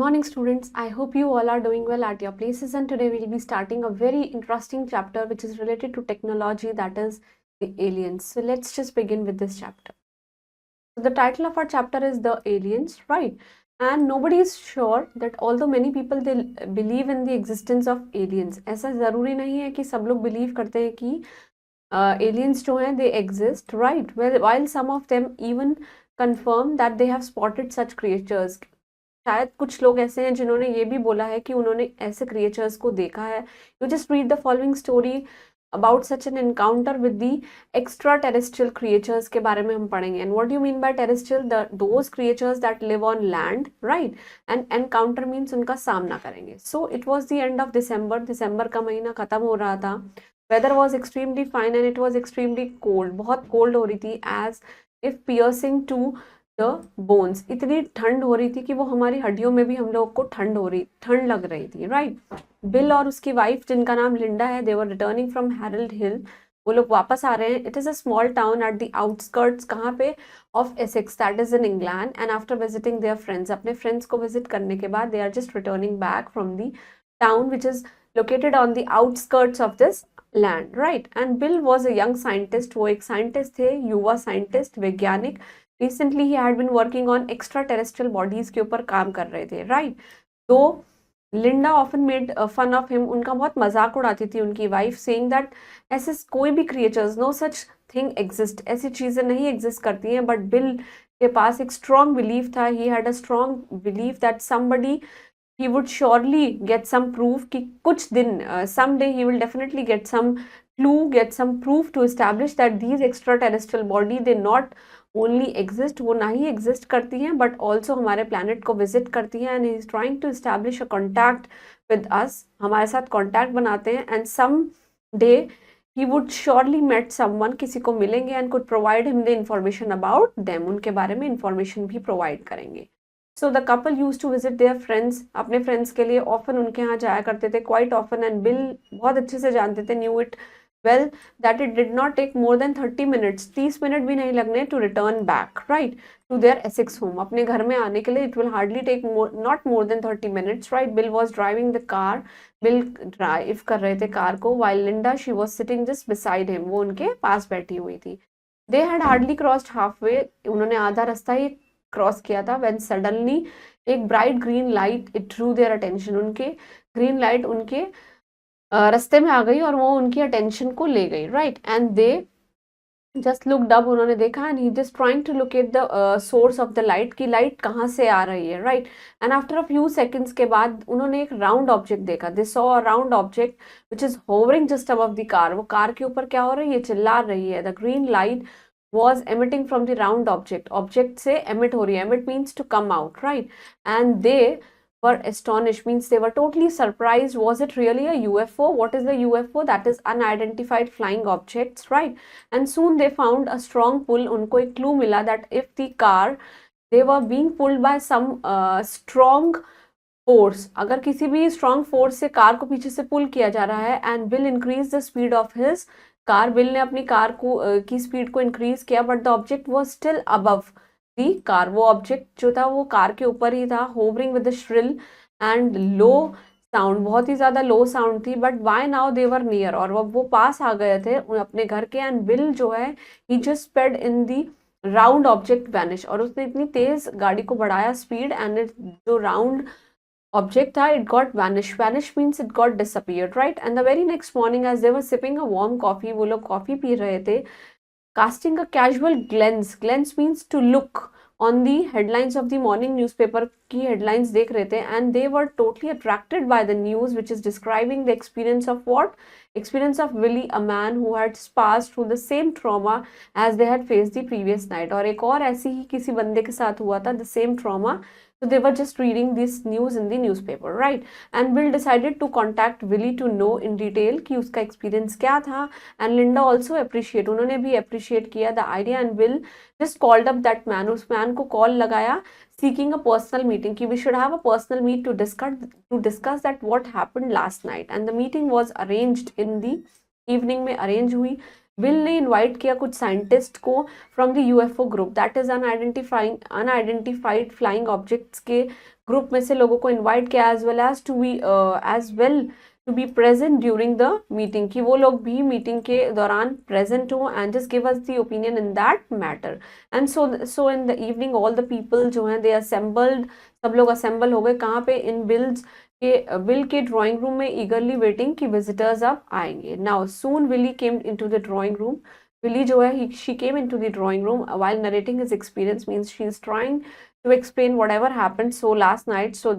Morning students, I hope you all are doing well at your places, and today we'll be starting a very interesting chapter which is related to technology, that is the aliens. So let's just begin with this chapter. So the title of our chapter is The Aliens, right? And nobody is sure that although many people they believe in the existence of aliens, ऐसा ज़रूरी नहीं है कि सब लोग believe करते हैं कि aliens जो हैं they exist, right? Well, while some of them even confirm that they have spotted such creatures. शायद कुछ लोग ऐसे हैं जिन्होंने ये भी बोला है कि उन्होंने ऐसे क्रिएचर्स को देखा है. You just read the following story about such an encounter with the extra terrestrial creatures के बारे में हम पढ़ेंगे. And what you mean by terrestrial? Those creatures that live on land, right? And encounter means उनका सामना करेंगे. So it was the end of दिसंबर का महीना खत्म हो रहा था. Weather was extremely fine and it was extremely cold. बहुत कोल्ड हो रही थी, as if piercing to the bones. इतनी ठंड हो रही थी कि वो हमारी हड्डियों में भी हम लोग को ठंड लग रही थी, राइट? बिल और उसकी वाइफ जिनका नाम लिंडा है, they were returning from Harold Hill. वो लोग वापस आ रहे हैं. It is a small town at the outskirts, कहाँ पे? Of Essex, that is in England. And after visiting their friends, अपने फ्रेंड्स को विजिट करने के बाद they are just returning back from the town which is located on the outskirts of this land, right? And Bill was a young scientist. वो एक scientist थे, युवा scientist, वैज्ञानिक. रिसेंटली ही had been working on extra terrestrial bodies के ऊपर काम कर रहे थे, राइट? तो Linda often made fun of him. उनका बहुत मजाक उड़ाती थी उनकी वाइफ, सेइंग दैट ऐसे कोई भी creatures, no such thing exist, ऐसी चीजें नहीं एग्जिस्ट करती हैं. बट बिल के पास एक स्ट्रॉन्ग बिलीफ था. He had a strong belief that somebody he would surely get some proof कि कुछ दिन someday he will definitely get some clue, get some proof to establish that these extraterrestrial body they not only exist, वो ना ही exist करती हैं but also हमारे planet को visit करती हैं. and he is trying to establish a contact with us, हमारे साथ contact बनाते हैं. and someday he would surely met someone, किसी को मिलेंगे and could provide him the information about them, उनके बारे में information भी provide करेंगे. So the couple used to visit their friends, अपने friends के लिए often उनके यहाँ जाया करते थे, quite often. and Bill बहुत अच्छे से जानते थे, knew it well, that it did not take more than 30 minutes, 30 minute भी नहीं लगने to return back, right, to their Essex home. अपने घर में आने के लिए it will hardly take not more than 30 minutes, right? Bill was driving the car, Bill drive कर रहे थे कार को, while Linda she was sitting just beside him, वो उनके पास बैठी हुई थी. They had hardly crossed halfway, उन्होंने आधा रास्ता ही क्रॉस किया था. व्हेन सडनली एक bright green light it Drew their attention. उनके ग्रीन लाइट उनके रास्ते में आ गई और वो उनकी अटेंशन को ले गई, right? And they just looked up, उन्होंने देखा. And he just trying to locate the source of the light, की लाइट कहाँ से आ रही है, right? And after a few seconds के बाद उन्होंने एक राउंड ऑब्जेक्ट देखा. They saw a round object which is hovering just above the car. वो कार के ऊपर क्या हो रही है? चिल्ला रही है. The green light was emitting from the round object. Object से emit हो रही है. Emit means to come out, right? And they were astonished, means they were totally surprised. Was it really a UFO? What is the UFO? That is unidentified flying objects, right? And soon they found a strong pull. उनको एक clue मिला that if the car, they were being pulled by some strong force. अगर किसी भी strong force से car को पीछे से pull किया जा रहा है, and will increase the speed of his car. Bill ने अपनी कार को की स्पीड को इंक्रीज किया, but the object was still above the car. वो ऑब्जेक्ट जो था वो कार के ऊपर ही था. Hovering with the shrill and low sound, बहुत ही ज्यादा लो साउंड थी. But by now they were near, और वो पास आ गए थे अपने घर के. एंड बिल जो है ही जस्ट स्पेड इन दी राउंड ऑब्जेक्ट वैनिश, और उसने इतनी तेज गाड़ी को बढ़ाया स्पीड, एंड जो राउंड object था it got vanish means it got disappeared, right? And the very next morning as they were sipping a warm coffee, वो लोग कॉफी पी रहे थे, casting a casual glance means to look on the headlines of the morning newspaper की headlines देख रहे थे. and they were totally attracted by the news which is describing the experience of what? Experience of Willie, a man who had passed through the same trauma as they had faced the previous night. और एक और ऐसी ही किसी बंदे के साथ हुआ था the same trauma. So they were just reading this news in the newspaper, right? And Bill decided to contact Willie to know in detail कि उसका experience क्या था. And Linda also appreciate, उन्होंने भी appreciate किया the idea. and Bill just called up that man, उस man को call लगाया, seeking a personal meeting कि we should have a personal meet to discuss that what happened last night. And the meeting was arranged in the evening में arrange हुई. Bill ने invite किया कुछ scientist को from the UFO group, that is unidentified flying objects के group में से लोगों को इनवाइट किया as well to be present during the meeting, कि वो लोग भी मीटिंग के दौरान प्रेजेंट हो and just give us the opinion in that matter. And so in the evening all the people जो हैं दे असेंबल्ड, सब लोग असेंबल हो गए कहाँ पे, इन विल के ड्राइंग रूम में, ईगरली वेटिंग कि विजिटर्स अब आएंगे। Now soon Willy came into the drawing room, Willy जो है she came into the drawing room while narrating his experience, means she is trying to explain whatever happened so last night. So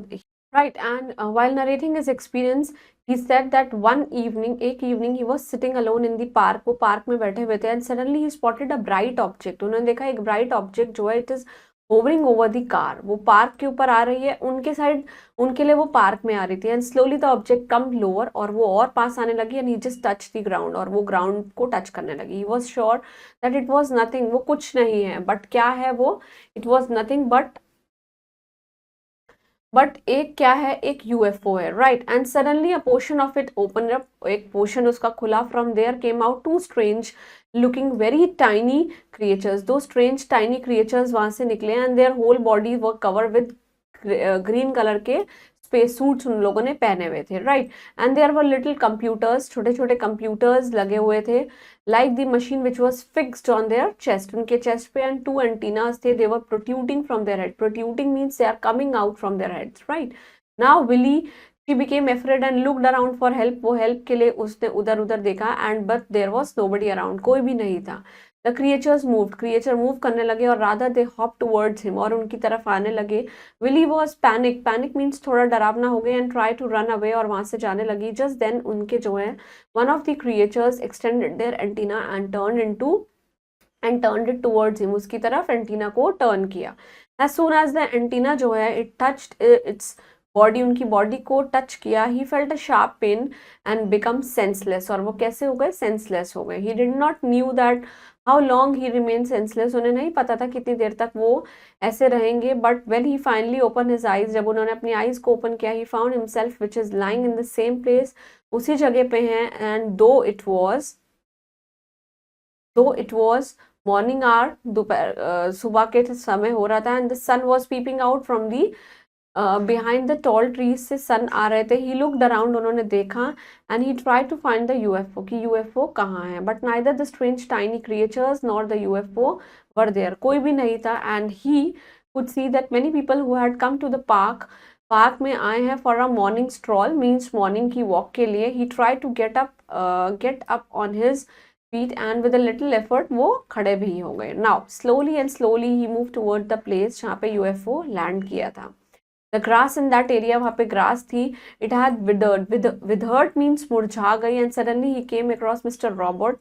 right, and while narrating his experience he said that one evening, एक evening he was sitting alone in the park, वो park में बैठे हुए थे, and suddenly he spotted a bright object, उन्होंने देखा एक bright object जो है it is hovering over the car, वो पार्क के ऊपर आ रही है उनके साइड, उनके लिए वो पार्क में आ रही थी, and slowly the object come lower, और वो और पास आने लगी, and he just touch the ground, और वो ग्राउंड को टच करने लगी। He was sure that it was nothing, वो कुछ नहीं है, बट क्या है वो, इट वाज नथिंग बट एक क्या है, एक यूएफओ है, right. And suddenly a portion of it open up, एक पोर्शन उसका खुला, from there came out two strange looking very tiny creatures, दो स्ट्रेंज टाइनी क्रिएचर्स वहां से निकले, and their whole body were cover with green colour के space suits उन लोगों ने पहने हुए थे, right. And there were little computers, छोटे छोटे कंप्यूटर्स लगे हुए थे, like the machine which was fixed on their chest, उनके चेस्ट पे, एंड टू एंटीनास थे, they were protruding from their head, protruding means they are coming out from their heads, right. Now Willy she became afraid and looked around for help, वो help के लिए उसने उधर उधर देखा, and but there was nobody around, कोई भी नहीं था। The creatures moved, creature move करने लगे, और rather they hop towards him, और उनकी तरफ आने लगे। Willy was panic, panic means थोड़ा डरावना हो गए, and try to run away, और वहां से जाने लगी। जस्ट देन उनके जो है one of the creatures extended their antenna and turned it towards him, उसकी तरफ एंटीना को टर्न किया। As soon as the antenna जो है इट टच्ड इट्स बॉडी, उनकी बॉडी को टच किया, he felt a sharp pain and become senseless, और वो कैसे हो गए, सेंसलेस हो गए। He did not knew that how long he remain senseless, उन्हें नहीं पता था कितनी देर तक वो ऐसे रहेंगे। But when he finally open his eyes, जब उन्होंने अपनी आईज को ओपन किया, he found himself which is lying in the same place, उसी जगह पे हैं। एंड दो इट वॉज मॉर्निंग आवर, दोपहर सुबह के समय हो रहा था, and the sun was peeping out from the behind the tall trees, से सन आ रहे थे। ही लुक्ड अराउंड, उन्होंने देखा, and he try to find the UFO, कि यूएफओ कहाँ है, but neither the strange tiny creatures nor the UFO were there, कोई भी नहीं था। And he could see that many people who had come to the park में आए हैं for a morning stroll, means morning की वॉक के लिए। He try to get up on his feet, and with a little effort वो खड़े भी हो गए। Now slowly he move toward the place जहाँ पे यूएफओ लैंड किया था। The grass in that area, वहाँ पे ग्रास थी, इट हैड विदर्ड मीन्स मुरझा गई। And suddenly he came across mister Robert,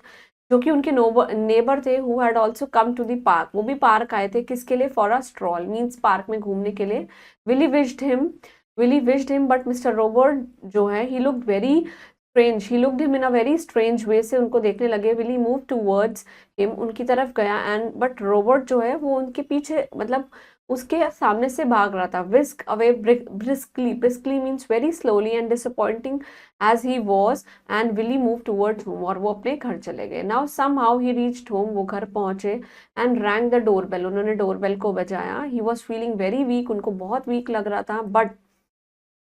जो कि उनके नेबर थे, who had also come to the park, वो भी पार्क आए थे, किसके लिए, for a stroll, means park में घूमने के लिए। Willy wished him but mister Robert जो है he looked very strange, he looked him in a very strange way, से उनको देखने लगे। विली मूव टूवर्ड्स हिम, उनकी तरफ गया, एंड बट रॉबर्ट जो है वो उनके पीछे, मतलब उसके सामने से भाग रहा था। Whisk away briskly means very slowly and disappointing as he was, and Willy move towards home, और वो अपने घर चले गए। Now somehow he reached home, वो घर पहुंचे, एंड रैंग द डोरबेल, उन्होंने डोरबेल को बजाया। He was feeling very weak, उनको बहुत वीक लग रहा था, but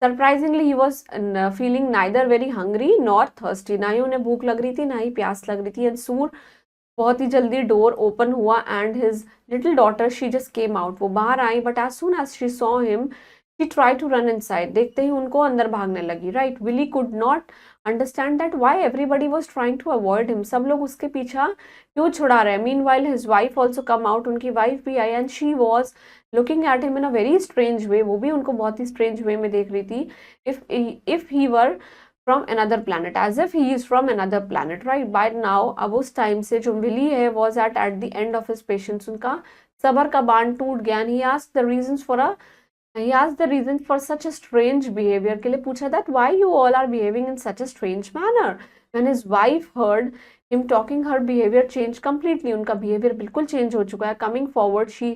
surprisingly he was feeling neither very hungry nor thirsty, ना ही उन्हें भूख लग रही थी ना ही प्यास लग रही थी। एंड सूर बहुत ही जल्दी डोर ओपन हुआ, and his little daughter she just came out, वो बाहर आई, but as soon as she saw him she try to run inside, देखते ही उनको अंदर भागने लगी, right. Willy could not understand that why everybody was trying to avoid him, सब लोग उसके पीछा क्यों छुड़ा रहे हैं। Meanwhile his wife also come out, उनकी वाइफ भी आई, and she was looking at him in a very strange वे, वो भी उनको बहुत ही स्ट्रेंज वे में देख रही थी। If he were from another planet, as if he is from another planet, right? By now, अब उस टाइम से जो विली है was at the end of his patience, उनका सबर का बांध टूट गया। he asked the reasons for such a strange behavior, के लिए पूछा that why you all are behaving in such a strange manner. When his wife heard him talking, her behavior changed completely, उनका behavior बिल्कुल change हो चुका है। coming forward, she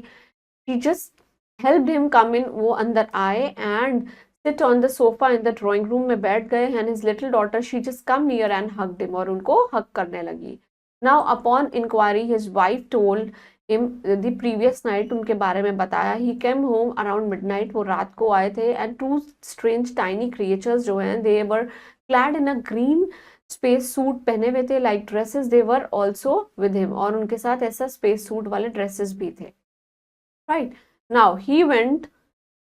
just helped him come in, वो अंदर आए, and sit on the sofa in the drawing room में बैठ गए, and his little daughter she just come near and hugged him, और उनको hug करने लगी। Now upon inquiry his wife told the previous night उनके बारे में बताया. He came home around midnight, वो रात को आए थे. And two strange tiny creatures जो हैं they were clad in a green space suit, पहने हुए थे like dresses. They were also with him, और उनके साथ ऐसा स्पेस सूट वाले ड्रेसेस भी थे. Right now he went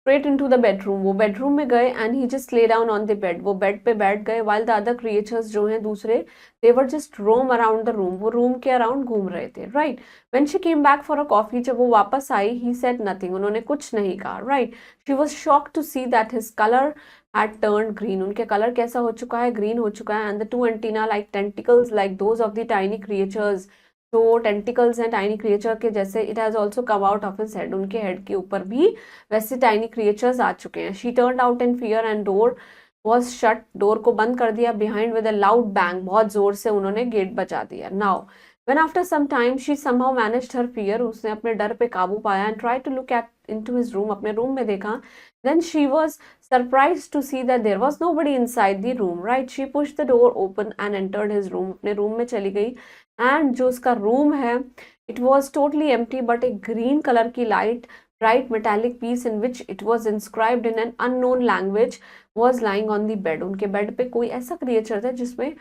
straight into the bedroom. वो बेडरूम में गए and he just lay down on the bed. वो बेड पे बैठ गए while the other creatures जो हैं दूसरे they were just roam around the room. वो रूम के अराउंड घूम रहे थे. Right. When she came back for a coffee, जब वो वापस आई he said nothing. उन्होंने कुछ नहीं कहा. Right. She was shocked to see that his color had turned green. उनके कलर कैसा हो चुका है? ग्रीन हो चुका है. And the two antenna like tentacles like those of the tiny creatures, जो टेंटिकल्स हैं टाइनी क्रिएचर के जैसे, it has also come out of his head, उनके हेड के ऊपर भी वैसे टाइनी क्रिएचर्स आ चुके हैं. She turned out in fear and door was shut, door को बंद कर दिया. Behind with a loud bang, बहुत जोर से उन्होंने गेट बजा दिया. Now when after some time she somehow managed her fear, उसने अपने डर पे काबू पाया. And try to look at into his room, अपने रूम में देखा. Then she was surprised to see that there was nobody inside the room. Right. She pushed the door open and entered his room, अपने room में चली गई. And जो उसका room है it was totally empty, but एक green colour की light bright metallic piece in which it was inscribed in an unknown language was lying on the bed. उनके बेड पे कोई ऐसा क्रिएचर था जिसमें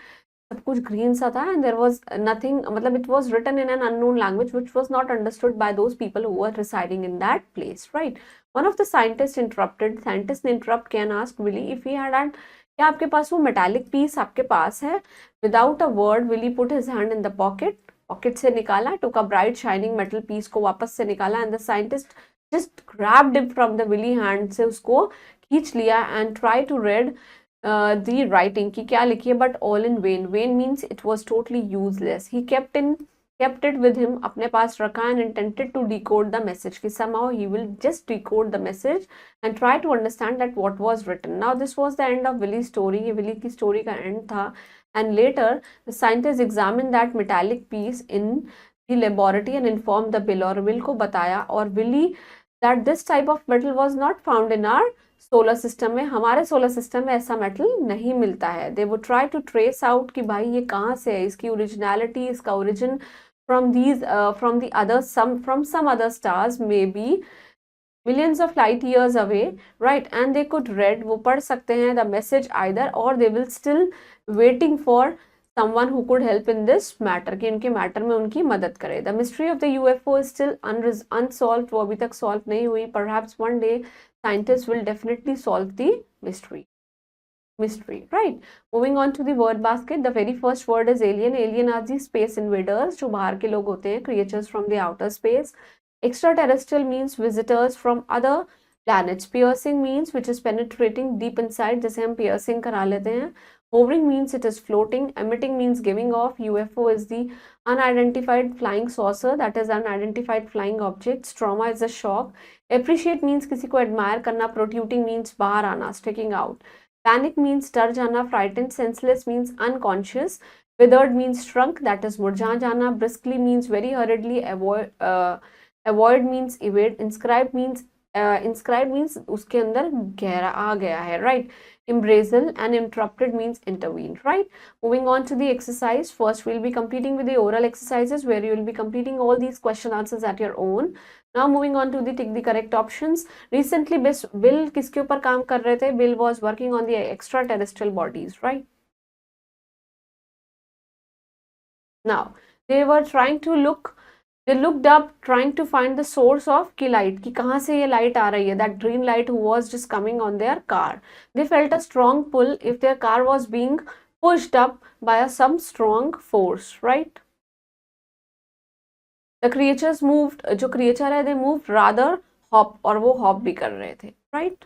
सब कुछ ग्रीन सा था. एंड देयर वॉज नथिंग, मतलब it was written in an unknown language which was not understood by those people who were residing in that place. Right. One of the scientist interrupted, scientist ने interrupt किया and asked Willy if he had, क्या आपके पास वो metallic piece आपके पास है? Without a word Willy put his hand in the pocket, pocket से निकाला, took a bright shining metal piece को वापस से निकाला. And the scientist just grabbed it from the Willy hand, से उसको खींच लिया. And try to read the writing की क्या लिखी है, but all in vain. Vain means it was totally useless. He kept it with him, अपने पास रखा. and intended to decode the message, कि somehow he will just decode the message and try to understand that what was written. Now this was the end of Willy's story. ये Willie की story का and था. and later the scientists examined that metallic piece in the laboratory and informed the Bill, और will को बताया और Willie that this type of metal was not found in our solar system में, हमारे solar system में ऐसा metal नहीं मिलता है. दे would try to trace out कि भाई ये कहाँ से है, इसकी ओरिजिनलिटी, इसका origin from these from the other some other stars, maybe millions of light years away. Right. and they could read, वो पढ़ सकते हैं the message either, or they will still waiting for someone who could help in this matter, कि इनके matter में उनकी मदद करे. The mystery of the UFO is still unsolved, वो अभी तक सॉल्व नहीं हुई. Perhaps one day scientists will definitely solve the mystery. Right. Moving on to the word basket. The very first word is alien. Alien are the space invaders, जो बाहर के लोग होते हैं, creatures from the outer space. Extraterrestrial means visitors from other planets. Piercing means which is penetrating deep inside, जैसे हम piercing करा लेते हैं. Hovering means it is floating. Emitting means giving off. UFO is the unidentified flying saucer, that is unidentified flying objects. Trauma is a shock. Appreciate means किसी को admire करना. Protruding means बाहर आना, sticking out. Panic means डर जाना. Frightened. Senseless means unconscious. Withered means shrunk, that is मुरझा जाना. Briskly means very hurriedly. Avoid means evade. Inscribed means उसके अंदर गहरा आ गया है. Right. Embracel and interrupted means intervened. Right. Moving on to the exercise. First we'll be completing with the oral exercises where you will be completing all these question answers at your own. Now moving on to the tick the correct options. Recently Bill किसके ऊपर काम कर रहे थे? Bill was working on the extraterrestrial bodies. Right. Now they were trying to look, they looked up trying to find the source of की light, कि कहाँ से ये light आ रही है, that green light who was just coming on their car. They felt a strong pull if their car was being pushed up by some strong force. Right. The creatures moved, जो creature है they moved rather hop, और वो hop भी कर रहे थे. Right.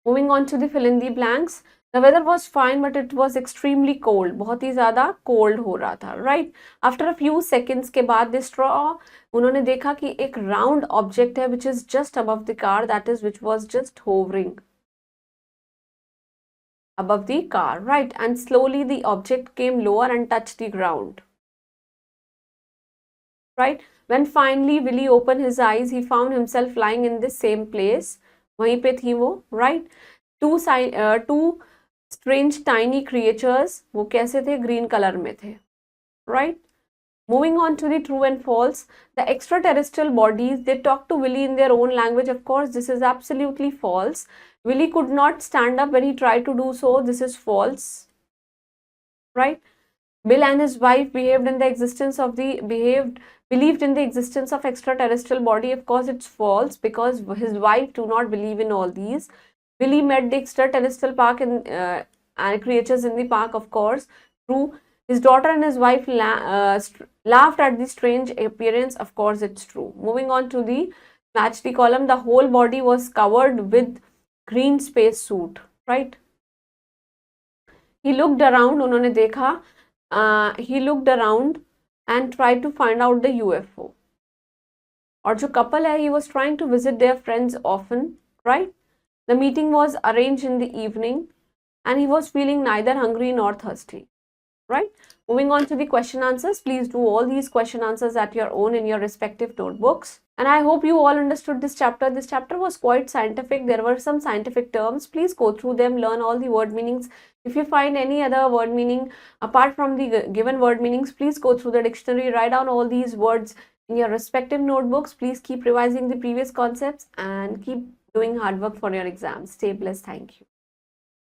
Moving on to the fill in the blanks. The weather was fine but it was extremely cold. बहुत ही ज़्यादा cold हो रहा था. Right. After a few seconds के बाद they saw, उन्होंने देखा कि एक round object है which is just above the car, that is which was just hovering above the car. Right. And slowly the object came lower and touched the ground. Right. When finally Willy opened his eyes, he found himself lying in the same place. वहीं पे थी वो. Right. Two strange tiny creatures, वो कैसे थे? Green colour में थे. Right. Moving on to the true and false. The extraterrestrial bodies, they talk to Willie in their own language. Of course, this is absolutely false. Willie could not stand up when he tried to do so. This is false, right? Bill and his wife believed in the existence of extraterrestrial body. Of course, it's false because his wife do not believe in all these. Billy met the extraterrestrial creatures in the park. Of course, true. His daughter and his wife laughed at the strange appearance. Of course, it's true. Moving on to the match the column. The whole body was covered with green space suit. Right. He looked around. उन्होंने देखा. He looked around and tried to find out the UFO. और जो couple है, he was trying to visit their friends often. Right. The meeting was arranged in the evening and he was feeling neither hungry nor thirsty. Right? Moving on to the question answers. Please do all these question answers at your own in your respective notebooks. And I hope you all understood this chapter. This chapter was quite scientific. There were some scientific terms. Please go through them, learn all the word meanings. If you find any other word meaning apart from the given word meanings, please go through the dictionary, write down all these words in your respective notebooks. Please keep revising the previous concepts and keep doing hard work for your exams. Stay blessed. Thank you.